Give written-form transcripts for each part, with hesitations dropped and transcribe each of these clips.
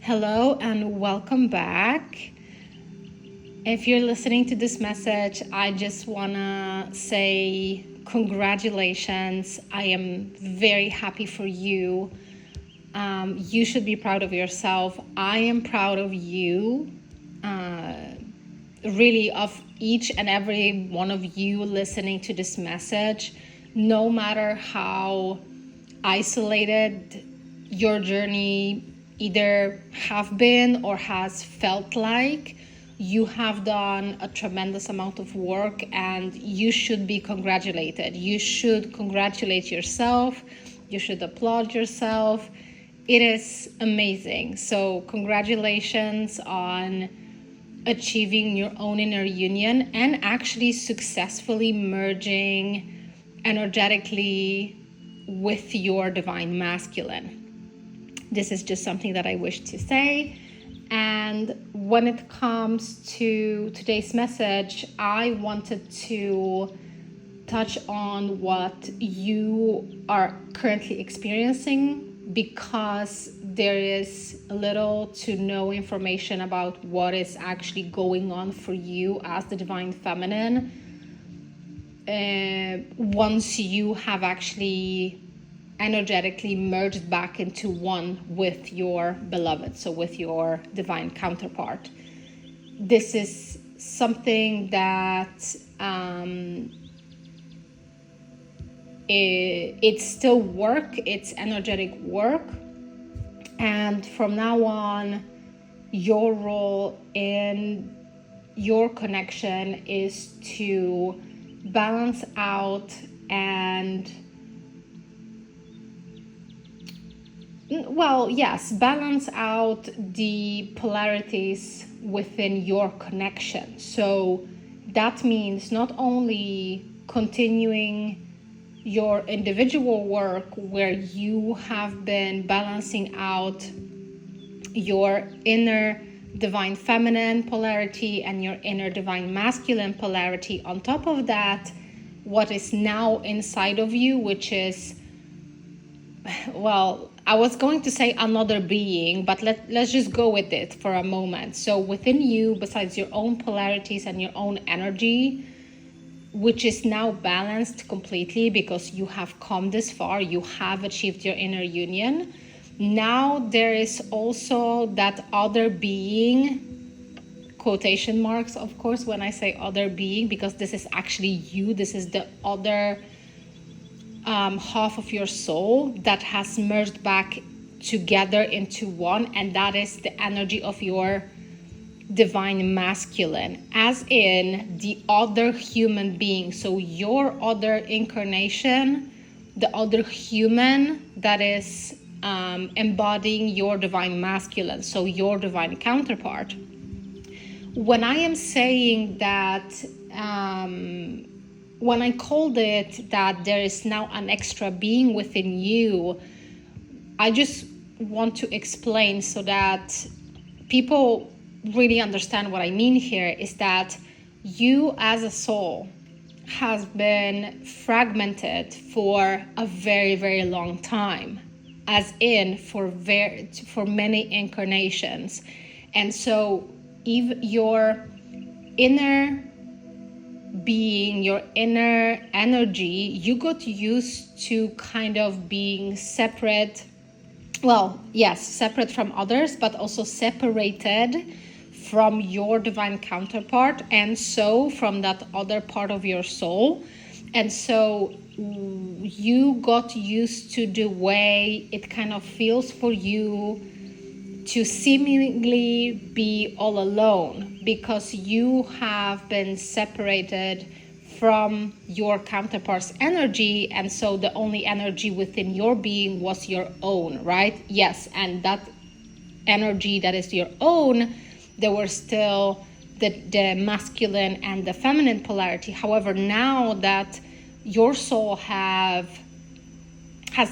Hello and welcome back. If you're listening to this message, I just want to say congratulations. I am very happy for you. You should be proud of yourself. I am proud of you, really of each and every one of you listening to this message. No matter how isolated your journey either have been or has felt like, you have done a tremendous amount of work and you should be congratulated. You should congratulate yourself. You should applaud yourself. It is amazing. So congratulations on achieving your own inner union and actually successfully merging energetically with your divine masculine. This is just something that I wish to say. And when it comes to today's message, I wanted to touch on what you are currently experiencing, because there is little to no information about what is actually going on for you as the divine feminine once you have actually energetically merged back into one with your beloved, so with your divine counterpart. This is something that it's still work, it's energetic work, and from now on, your role in your connection is to balance out and balance out the polarities within your connection. So that means not only continuing your individual work where you have been balancing out your inner divine feminine polarity and your inner divine masculine polarity. On top of that, what is now inside of you, which is, I was going to say another being, but let's just go with it for a moment. So within you, besides your own polarities and your own energy, which is now balanced completely because you have come this far, you have achieved your inner union. Now there is also that other being, quotation marks, of course, when I say other being, because this is actually you. This is the other half of your soul that has merged back together into one, and that is the energy of your divine masculine, as in the other human being. So your other incarnation, the other human that is embodying your divine masculine, so your divine counterpart. When I am saying that, when I called it that there is now an extra being within you, I just want to explain so that people really understand what I mean here, is that you as a soul has been fragmented for a very, very long time, as in for many incarnations. And so if your inner being, your inner energy, you got used to kind of being separate, separate from others, but also separated from your divine counterpart, and so from that other part of your soul. And so you got used to the way it kind of feels for you to seemingly be all alone, because you have been separated from your counterpart's energy, and so the only energy within your being was your own, right? Yes, and that energy that is your own, there were still the masculine and the feminine polarity. However, now that your soul has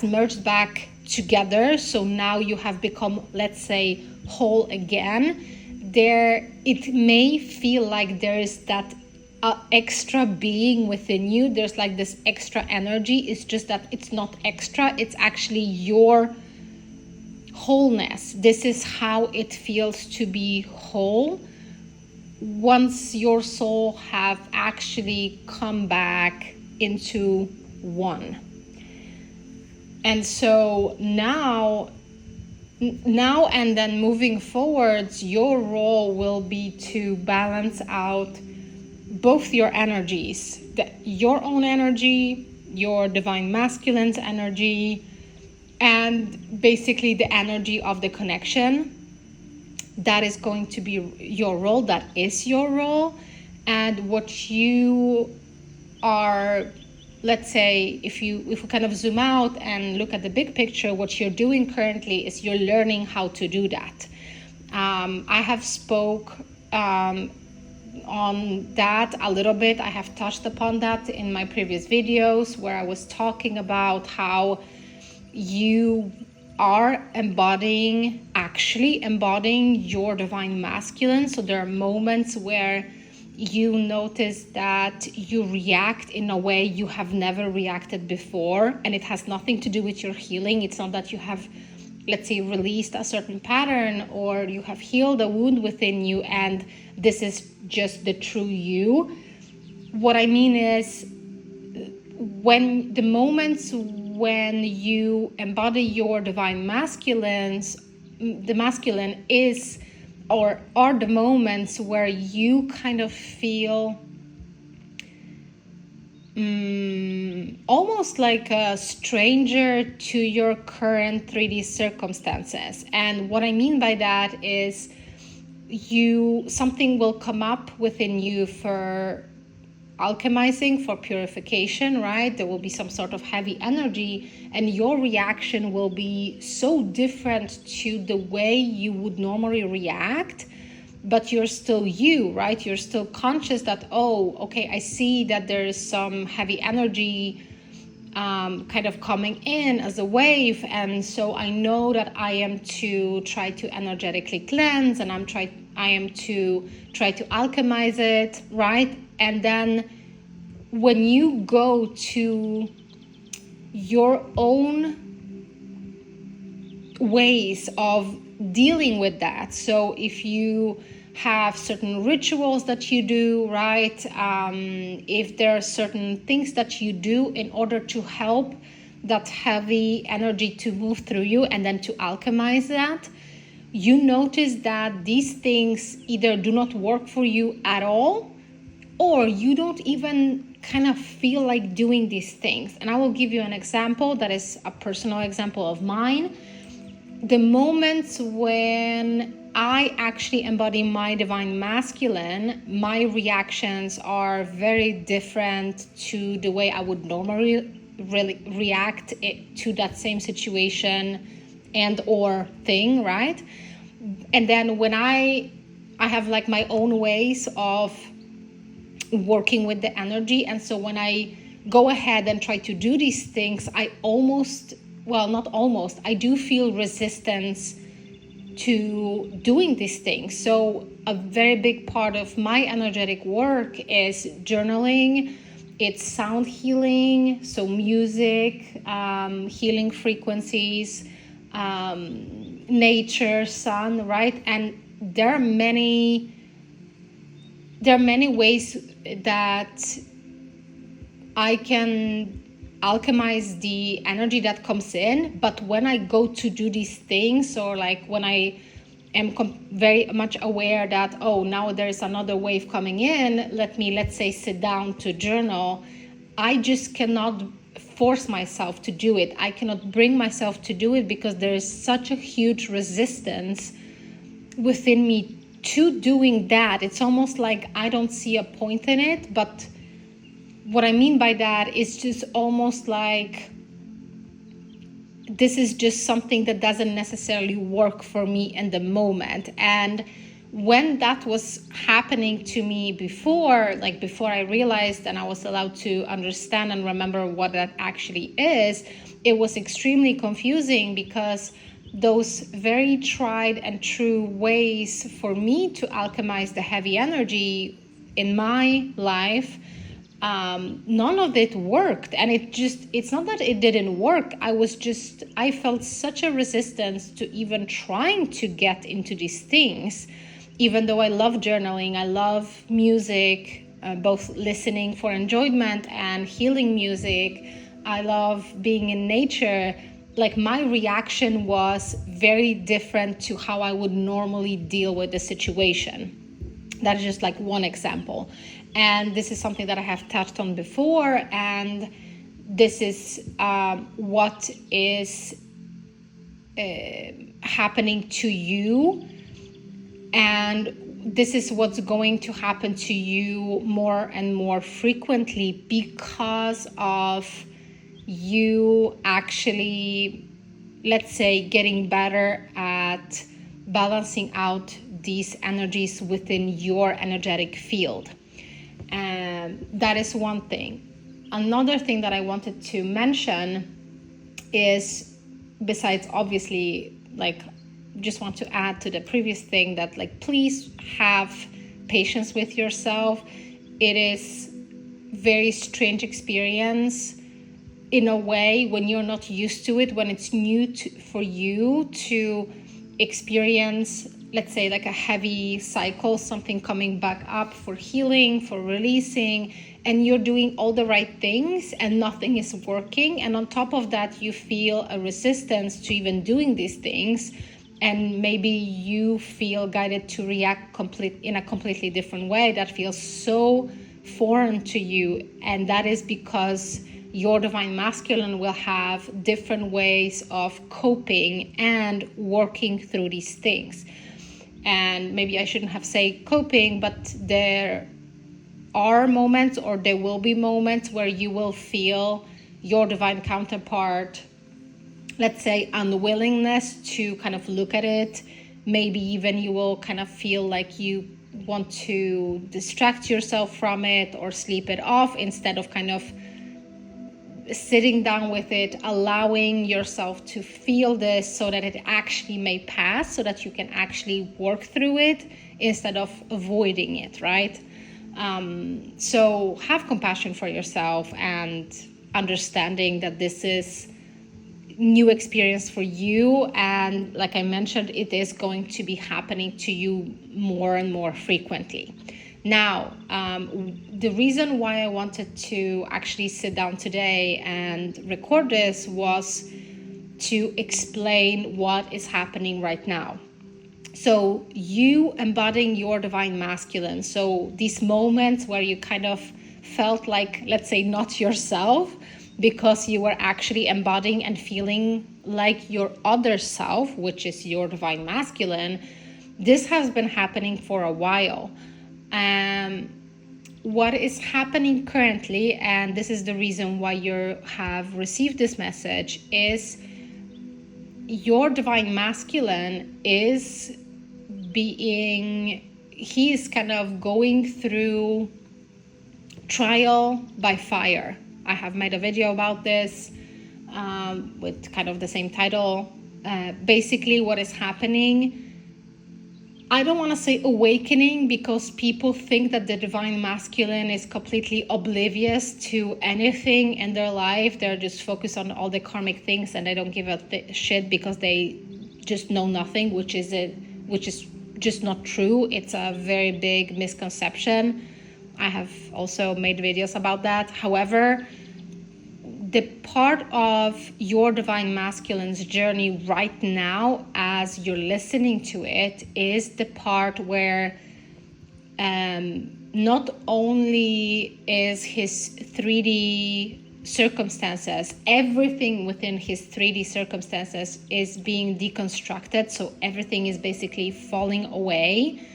merged back together, so now you have become, let's say, whole again, it may feel like there is that extra being within you. There's like this extra energy. It's just that it's not extra, it's actually your wholeness. This is how it feels to be whole once your soul have actually come back into one. And so now and then moving forwards, your role will be to balance out both your energies, your own energy, your divine masculine's energy, and basically the energy of the connection. That is going to be your role. That is your role. And what you are, let's say, if we kind of zoom out and look at the big picture, what you're doing currently is you're learning how to do that. I have spoke on that a little bit. I have touched upon that in my previous videos where I was talking about how you are actually embodying your divine masculine. So there are moments where you notice that you react in a way you have never reacted before, and it has nothing to do with your healing. It's not that you have, let's say, released a certain pattern or you have healed a wound within you and this is just the true you. What I mean is, when the moments when you embody your divine masculines, the masculine is or are the moments where you kind of feel almost like a stranger to your current 3D circumstances. And what I mean by that is something will come up within you for alchemizing, for purification, right? There will be some sort of heavy energy and your reaction will be so different to the way you would normally react, but you're still you, right? You're still conscious that, oh, okay, I see that there is some heavy energy kind of coming in as a wave, and so I know that I am to try to energetically cleanse and I am to try to alchemize it, right? And then when you go to your own ways of dealing with that, so if you have certain rituals that you do, right? If there are certain things that you do in order to help that heavy energy to move through you and then to alchemize that, you notice that these things either do not work for you at all, or you don't even kind of feel like doing these things. And I will give you an example that is a personal example of mine. The moments when I actually embody my divine masculine, my reactions are very different to the way I would normally really react to that same situation and or thing, right? And then when I have like my own ways of working with the energy, and so when I go ahead and try to do these things, I do feel resistance to doing these things. So a very big part of my energetic work is journaling, it's sound healing, so music, healing frequencies, nature, sun, right? And there are many ways that I can alchemize the energy that comes in. But when I go to do these things, or like when I am very much aware that, oh, now there's another wave coming in, let's say sit down to journal, I just cannot force myself to do it. I cannot bring myself to do it because there is such a huge resistance within me to doing that. It's almost like I don't see a point in it. But what I mean by that is just almost like this is just something that doesn't necessarily work for me in the moment. And when that was happening to me before I realized and I was allowed to understand and remember what that actually is, it was extremely confusing, because those very tried and true ways for me to alchemize the heavy energy in my life none of it worked. And it's not that it didn't work. I felt such a resistance to even trying to get into these things, even though I love journaling, I love music, both listening for enjoyment and healing music. I love being in nature. Like, my reaction was very different to how I would normally deal with the situation. That is just like one example. And this is something that I have touched on before. And this is what is happening to you. And this is what's going to happen to you more and more frequently because of you actually, let's say, getting better at balancing out these energies within your energetic field. And that is one thing. Another thing that I wanted to mention is, besides obviously, like, just want to add to the previous thing that, like, please have patience with yourself. It is very strange experience in a way when you're not used to it, when it's new for you to experience, let's say, like a heavy cycle, something coming back up for healing, for releasing, and you're doing all the right things and nothing is working. And on top of that, you feel a resistance to even doing these things. And maybe you feel guided to react in a completely different way that feels so foreign to you. And that is because your divine masculine will have different ways of coping and working through these things. And maybe I shouldn't have said coping, but there are moments, or there will be moments, where you will feel your divine counterpart, let's say, unwillingness to kind of look at it. Maybe even you will kind of feel like you want to distract yourself from it or sleep it off, instead of kind of sitting down with it, allowing yourself to feel this so that it actually may pass, so that you can actually work through it instead of avoiding it, right? So have compassion for yourself and understanding that this is new experience for you, and like I mentioned, it is going to be happening to you more and more frequently. Now, the reason why I wanted to actually sit down today and record this was to explain what is happening right now. So you embodying your divine masculine, so these moments where you kind of felt like, let's say, not yourself, because you were actually embodying and feeling like your other self, which is your divine masculine, this has been happening for a while. What is happening currently, and this is the reason why you have received this message, is your divine masculine is he is kind of going through trial by fire. I have made a video about this with kind of the same title. Basically, what is happening, I don't want to say awakening, because people think that the divine masculine is completely oblivious to anything in their life. They're just focused on all the karmic things and they don't give a shit because they just know nothing, which is just not true. It's a very big misconception. I have also made videos about that. However, the part of your divine masculine's journey right now, as you're listening to it, is the part where not only is his 3D circumstances, everything within his 3D circumstances is being deconstructed. So everything is basically falling away,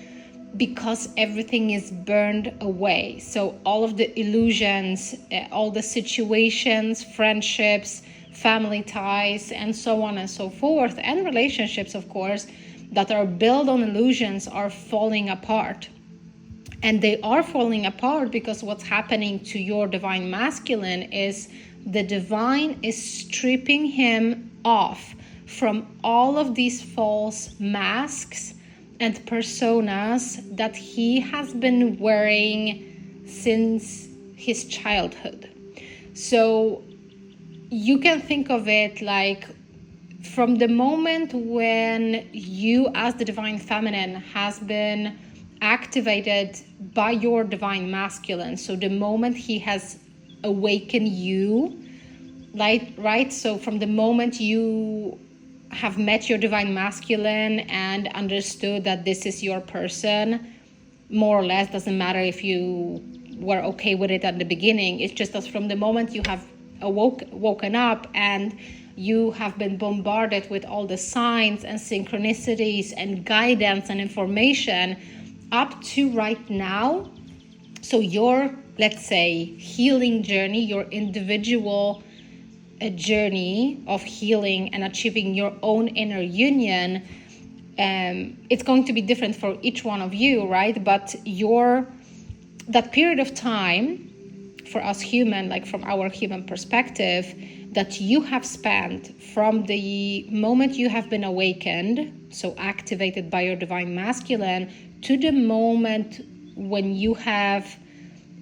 because everything is burned away. So all of the illusions, all the situations, friendships, family ties, and so on and so forth, and relationships, of course, that are built on illusions are falling apart. And they are falling apart because what's happening to your divine masculine is the divine is stripping him off from all of these false masks and personas that he has been wearing since his childhood. So you can think of it like from the moment when you as the divine feminine has been activated by your divine masculine. So the moment he has awakened you, right? So from the moment you have met your divine masculine and understood that this is your person, more or less, doesn't matter if you were okay with it at the beginning. It's just that from the moment you have woken up and you have been bombarded with all the signs and synchronicities and guidance and information up to right now. So your, let's say, healing journey, your individual journey of healing and achieving your own inner union, it's going to be different for each one of you, right? But that period of time for us human, like from our human perspective, that you have spent from the moment you have been awakened, so activated by your divine masculine, to the moment when you have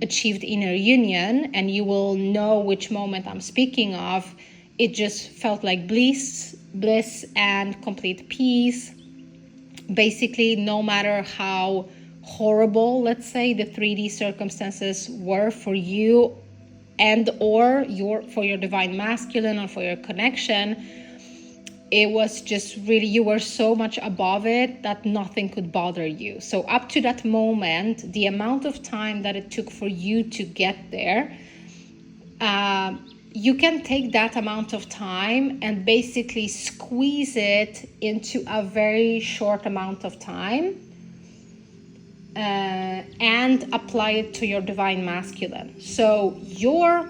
achieved inner union, and you will know which moment I'm speaking of. It just felt like bliss and complete peace. Basically, no matter how horrible, let's say, the 3D circumstances were for you and or for your divine masculine or for your connection, it was just really, you were so much above it that nothing could bother you. So up to that moment, the amount of time that it took for you to get there, you can take that amount of time and basically squeeze it into a very short amount of time, and apply it to your divine masculine. So your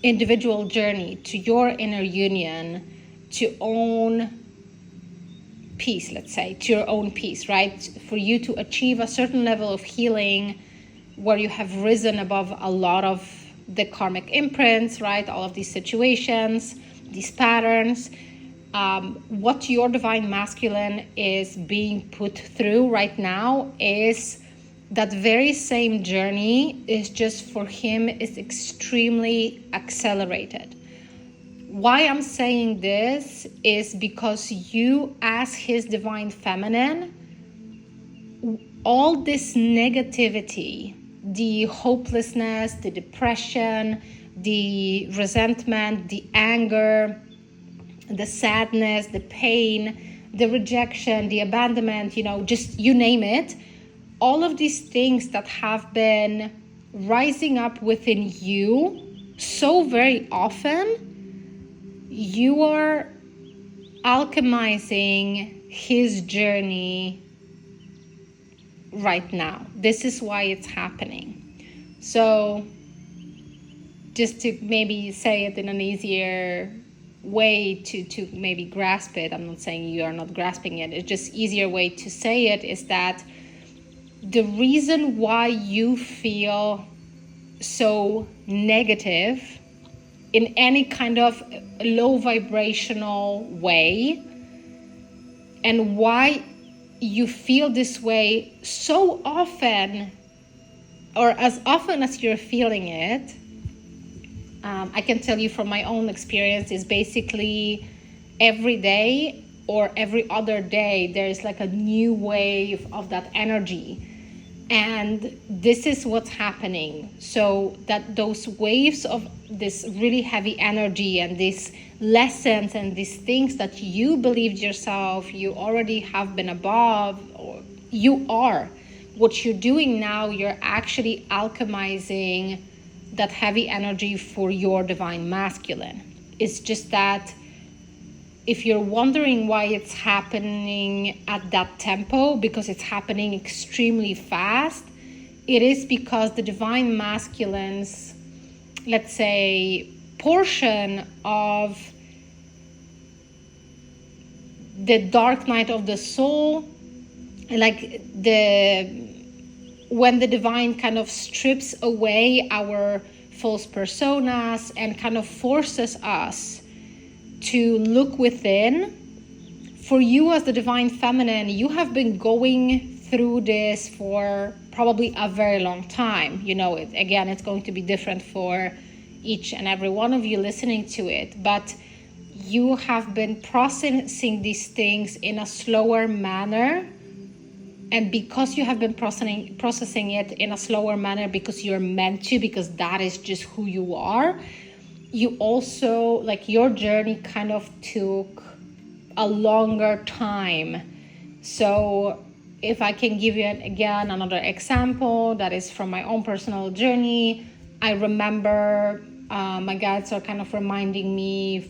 individual journey to your inner union, to own peace, let's say, to your own peace, right? For you to achieve a certain level of healing where you have risen above a lot of the karmic imprints, right? All of these situations, these patterns. What your divine masculine is being put through right now is that very same journey, is just for him is extremely accelerated. Why I'm saying this is because you, as his divine feminine, all this negativity, the hopelessness, the depression, the resentment, the anger, the sadness, the pain, the rejection, the abandonment, just you name it, all of these things that have been rising up within you so very often, you are alchemizing his journey right now. This is why it's happening. So just to maybe say it in an easier way to maybe grasp it, I'm not saying you are not grasping it, it's just easier way to say it, is that the reason why you feel so negative in any kind of low vibrational way, and why you feel this way so often, or as often as you're feeling it, I can tell you from my own experience, is basically every day or every other day there's like a new wave of that energy, and this is what's happening. So that those waves of this really heavy energy and these lessons and these things that you believed yourself you already have been above, or you are, what you're doing now, you're actually alchemizing that heavy energy for your divine masculine. It's just that if you're wondering why it's happening at that tempo, because it's happening extremely fast, it is because the divine masculine's, let's say, portion of the dark night of the soul, like when the divine kind of strips away our false personas and kind of forces us to look within. For you as the divine feminine, you have been going through this for probably a very long time. It's going to be different for each and every one of you listening to it, but you have been processing these things in a slower manner. And because you have been processing it in a slower manner, because you're meant to, because that is just who you are, you also, your journey kind of took a longer time. So if I can give you again another example that is from my own personal journey, I remember my guides are kind of reminding me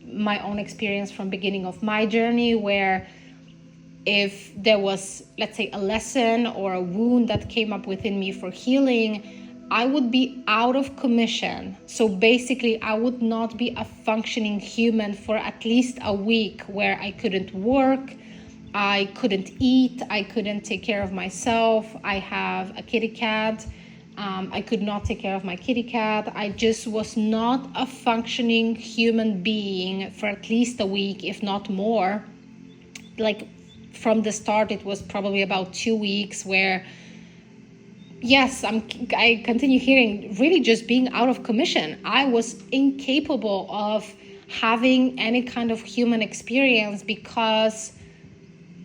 my own experience from beginning of my journey, where if there was, let's say, a lesson or a wound that came up within me for healing, I would be out of commission. So basically, I would not be a functioning human for at least a week, where I couldn't work, I couldn't eat, I couldn't take care of myself. I have a kitty cat. I could not take care of my kitty cat. I just was not a functioning human being for at least a week, if not more. From the start, it was probably about 2 weeks where, yes, I continue hearing really just being out of commission. I was incapable of having any kind of human experience because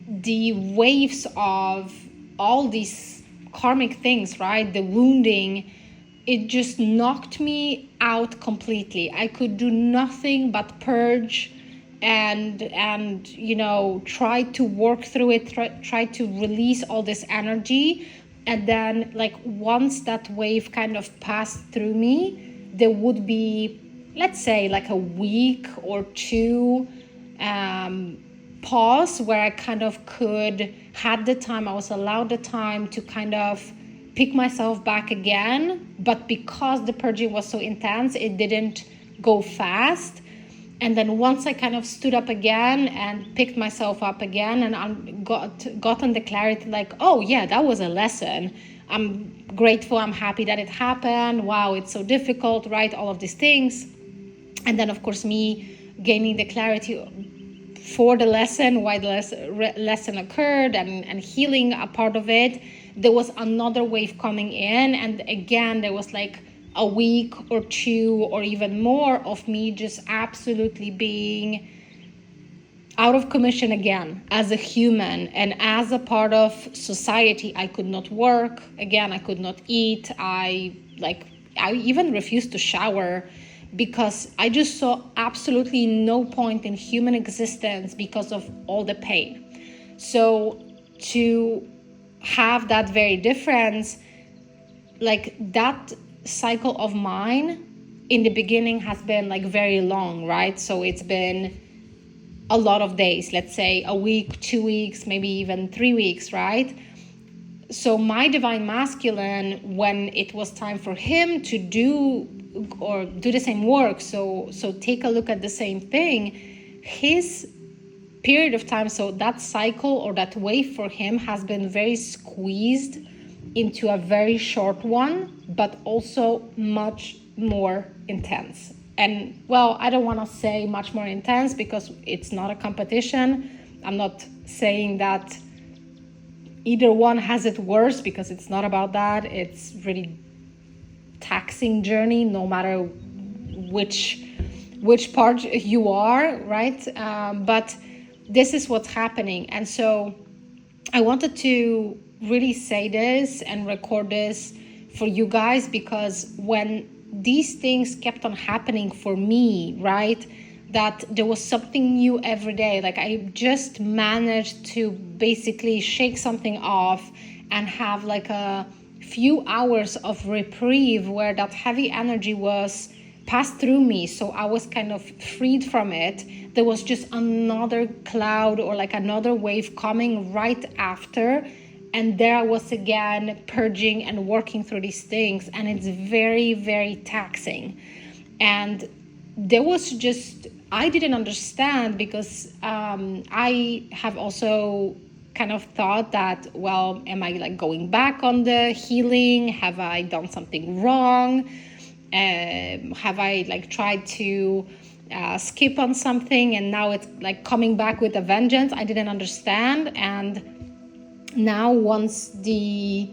the waves of all these karmic things, right? The wounding, it just knocked me out completely. I could do nothing but purge and try to work through it, try to release all this energy. And then once that wave kind of passed through me, there would be, let's say, a week or two pause where I kind of I was allowed the time to kind of pick myself back again. But because the purging was so intense, it didn't go fast. And then once I kind of stood up again and picked myself up again, and I gotten the clarity, oh yeah, that was a lesson. I'm grateful, I'm happy that it happened. Wow, it's so difficult, right? All of these things. And then of course me gaining the clarity for the lesson, why the lesson occurred, and healing a part of it. There was another wave coming in, and again there was a week or two or even more of me just absolutely being out of commission again as a human and as a part of society. I could not work again, I could not eat, I even refused to shower because I just saw absolutely no point in human existence because of all the pain. So to have that very difference, that cycle of mine in the beginning has been very long, right? So it's been a lot of days, let's say a week, 2 weeks, maybe even 3 weeks, right? So my divine masculine, when it was time for him to do the same work, so take a look at the same thing, his period of time, so that cycle or that wave for him has been very squeezed into a very short one, but also much more intense. And well, I don't want to say much more intense because it's not a competition. I'm not saying that either one has it worse, because it's not about that. It's really taxing journey, no matter which part you are, right? But this is what's happening. And so I wanted to really say this and record this for you guys, because when these things kept on happening for me, right, that there was something new every day. I just managed to basically shake something off and have a few hours of reprieve where that heavy energy was passed through me, so I was kind of freed from it. There was just another cloud or another wave coming right after, and there I was again purging and working through these things, and it's very, very taxing. And there was just, I didn't understand, because I have also kind of thought that, well, am I going back on the healing? Have I done something wrong? Have I tried to skip on something and now it's coming back with a vengeance? I didn't understand. And Now, once the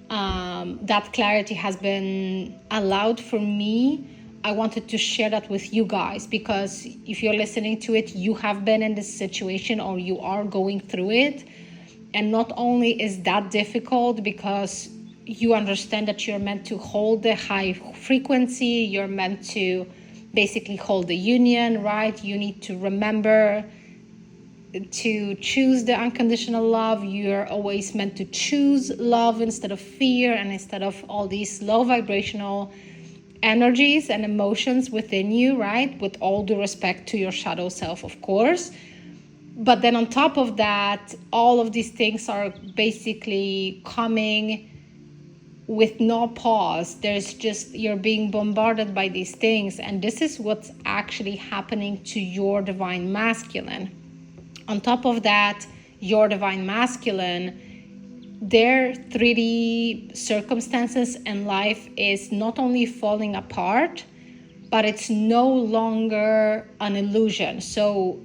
that clarity has been allowed for me, I wanted to share that with you guys, because if you're listening to it, you have been in this situation or you are going through it. And not only is that difficult because you understand that you're meant to hold the high frequency, you're meant to basically hold the union, right? You need to remember to choose the unconditional love. You're always meant to choose love instead of fear and instead of all these low vibrational energies and emotions within you, right? With all due respect to your shadow self, of course. But then on top of that, all of these things are basically coming with no pause. There's just, you're being bombarded by these things. And this is what's actually happening to your divine masculine. On top of that, your divine masculine, their 3D circumstances and life is not only falling apart, but it's no longer an illusion. So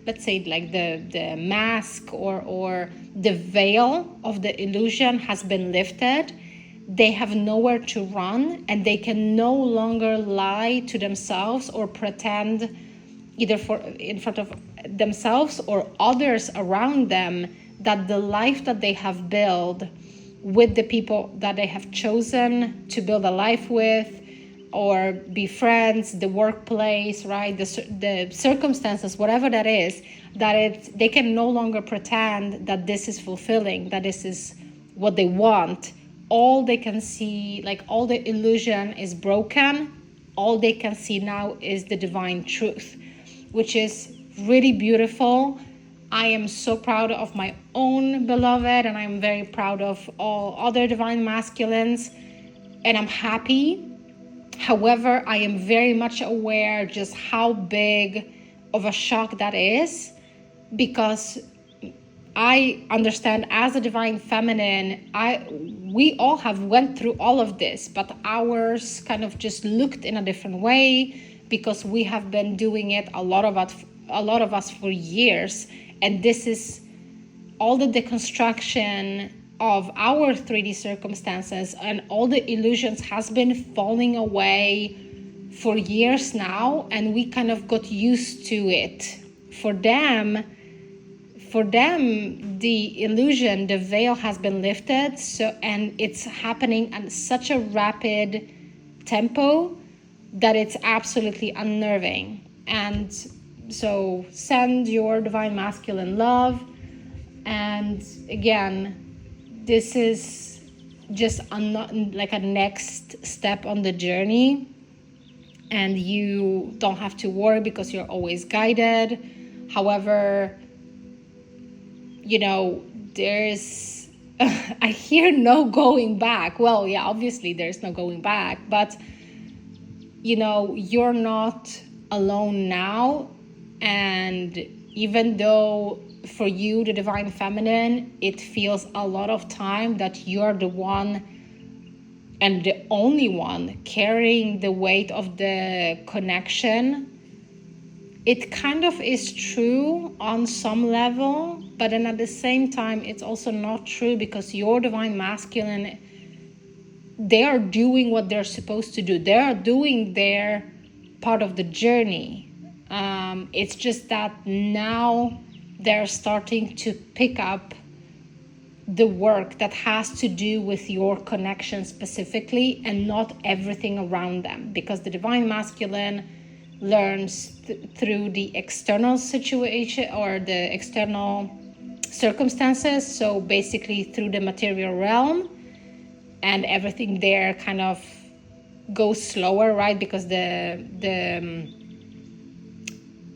let's say like the mask or the veil of the illusion has been lifted. They have nowhere to run, and they can no longer lie to themselves or pretend either in front of themselves or others around them that the life that they have built with the people that they have chosen to build a life with or be friends, the workplace, right, the circumstances, whatever that is, they can no longer pretend that this is fulfilling, that this is what they want. All they can see, like all the illusion is broken. All they can see now is the divine truth, which is really beautiful. I am so proud of my own beloved, and I'm very proud of all other divine masculines, and I'm happy. However, I am very much aware just how big of a shock that is, because I understand as a divine feminine, we all have went through all of this, but ours kind of just looked in a different way because we have been doing it, a lot of us for years. And this is all the deconstruction of our 3D circumstances, and all the illusions has been falling away for years now, and we kind of got used to it. For them, the illusion, the veil has been lifted, and it's happening at such a rapid tempo that it's absolutely unnerving. And so send your divine masculine love. And again, this is just like a next step on the journey, and you don't have to worry because you're always guided. However, there's I hear no going back. Well, yeah, obviously there's no going back, but you're not alone now. And even though for you, the divine feminine, it feels a lot of time that you're the one and the only one carrying the weight of the connection, it kind of is true on some level, but then at the same time, it's also not true, because your divine masculine, they are doing what they're supposed to do. They are doing their part of the journey. It's just that now they're starting to pick up the work that has to do with your connection specifically, and not everything around them, because the divine masculine learns through the external situation or the external circumstances. So basically through the material realm, and everything there kind of goes slower, right? Because the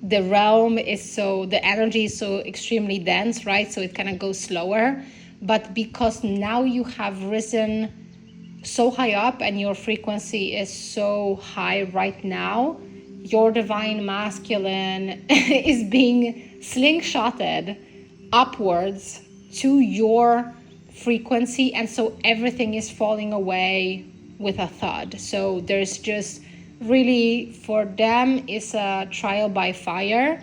realm is the energy is so extremely dense, right? So it kind of goes slower. But because now you have risen so high up and your frequency is so high right now, your divine masculine is being slingshotted upwards to your frequency, and so everything is falling away with a thud. So there's just really, for them, is a trial by fire,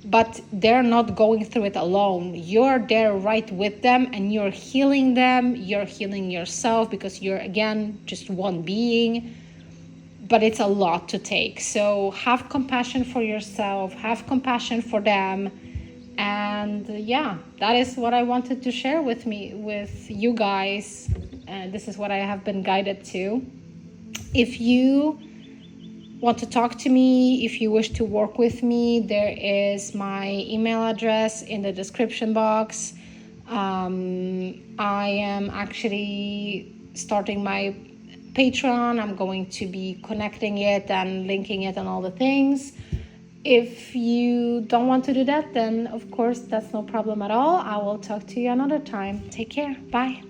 but they're not going through it alone. You're there right with them, and you're healing them. You're healing yourself, because you're, again, just one being. But it's a lot to take. So have compassion for yourself, have compassion for them. And yeah, that is what I wanted to share with you guys. This is what I have been guided to. If you want to talk to me, if you wish to work with me, there is my email address in the description box. I am actually starting my Patreon. I'm going to be connecting it and linking it and all the things. If you don't want to do that, then of course that's no problem at all. I will talk to you another time. Take care. Bye.